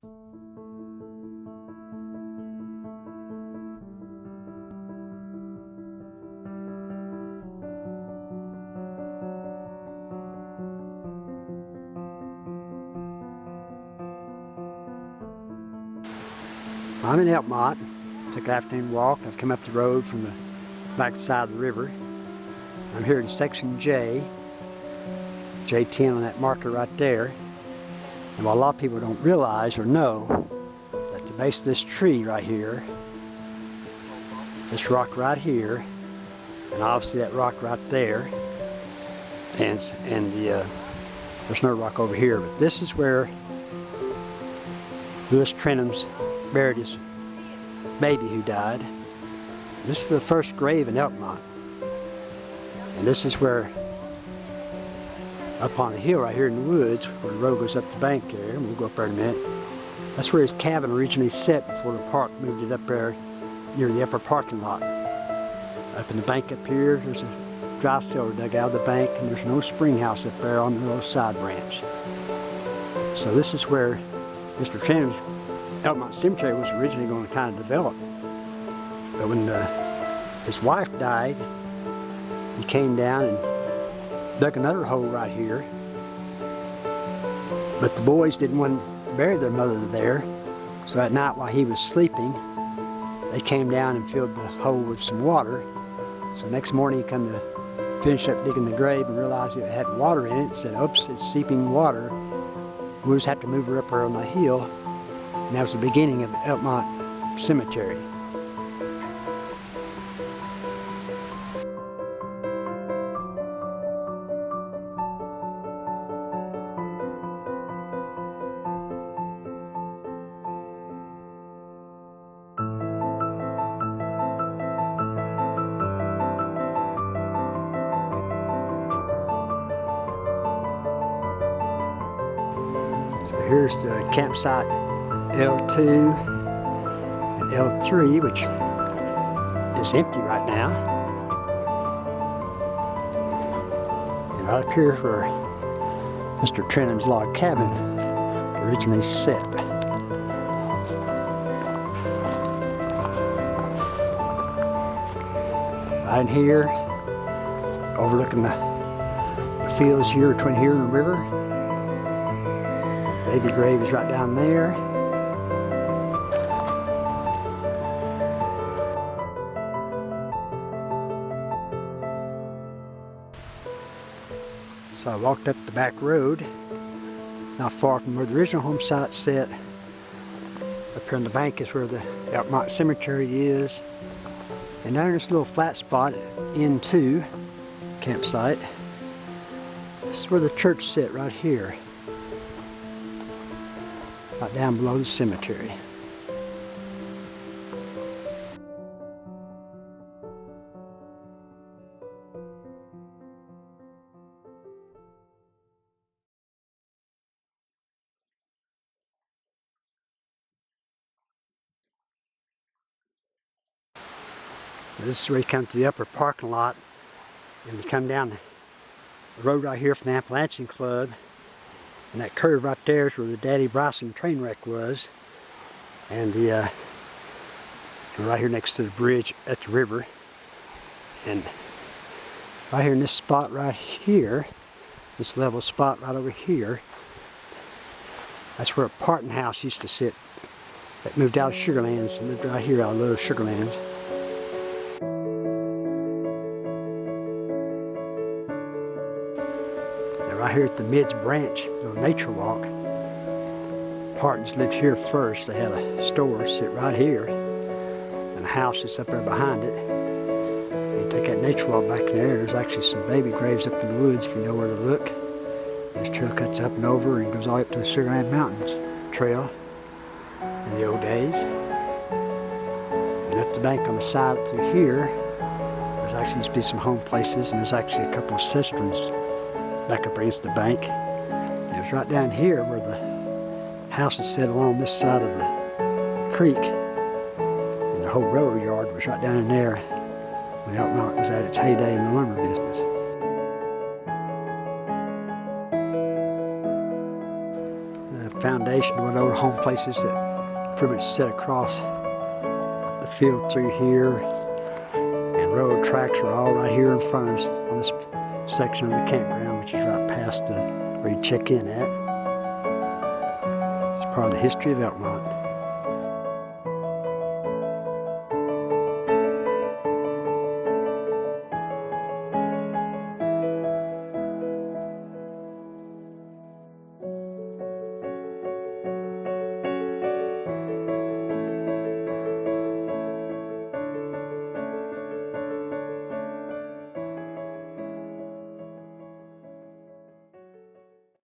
I'm in Elkmont. Took an afternoon walk. I've come up the road from the back side of the river. I'm here in section J, J10 on that marker right there. And what a lot of people don't realize or know, at the base of this tree right here, this rock right here, and obviously that rock right there, and there's no rock over here, but this is where Lewis Trenum's buried his baby who died. This is the first grave in Elkmont. And this is where, up on the hill right here in the woods, where the road goes up the bank there, and we'll go up there in a minute, that's where his cabin originally set before the park moved it up there near the upper parking lot. Up in the bank up here, there's a dry cellar dug out of the bank, and there's no spring house up there on the little side branch. So this is where Mr. Trenum's Elkmont Cemetery was originally going to kind of develop. But when his wife died, he came down and dug another hole right here. But the boys didn't want to bury their mother there, so at night while he was sleeping, they came down and filled the hole with some water. So next morning he come to finish up digging the grave and realized it had water in it and said, oops, it's seeping water. We'll just have to move her up there on the hill. And that was the beginning of Elkmont Cemetery. So here's the campsite L2 and L3, which is empty right now. And right up here is where Mr. Trenum's log cabin originally set. Right in here, overlooking the fields here between here and the river. Baby grave is right down there. So I walked up the back road, not far from where the original home site set. Up here on the bank is where the Elkmont Cemetery is. And down in this little flat spot, N2 campsite, this is where the church sit right here. Right down below the cemetery. This is where you come to the upper parking lot, and you come down the road right here from the Appalachian Club, and that curve right there is where the Daddy Bryson train wreck was, and right here next to the bridge at the river, and right here in this spot right here, this level spot right over here, that's where a parting house used to sit that moved out of Sugarlands and lived right here out of Little Sugarlands. Right here at the Mids Branch, little nature walk. Partons lived here first. They had a store sit right here, and a house that's up there behind it. And you take that nature walk back in there. There's actually some baby graves up in the woods if you know where to look. This trail cuts up and over and goes all up to the Sugarland Mountains trail in the old days. And up the bank on the side up through here, there's actually used to be some home places, and there's actually a couple of cisterns back up against the bank. It was right down here where the house is set along this side of the creek, and the whole railroad yard was right down in there when Elkmont was at its heyday in the lumber business. foundation of one of the old home places that pretty much set across the field through here. And railroad tracks are all right here in front of us on this section of the campground, which is right past where you check in at. It's part of the history of Elkmont.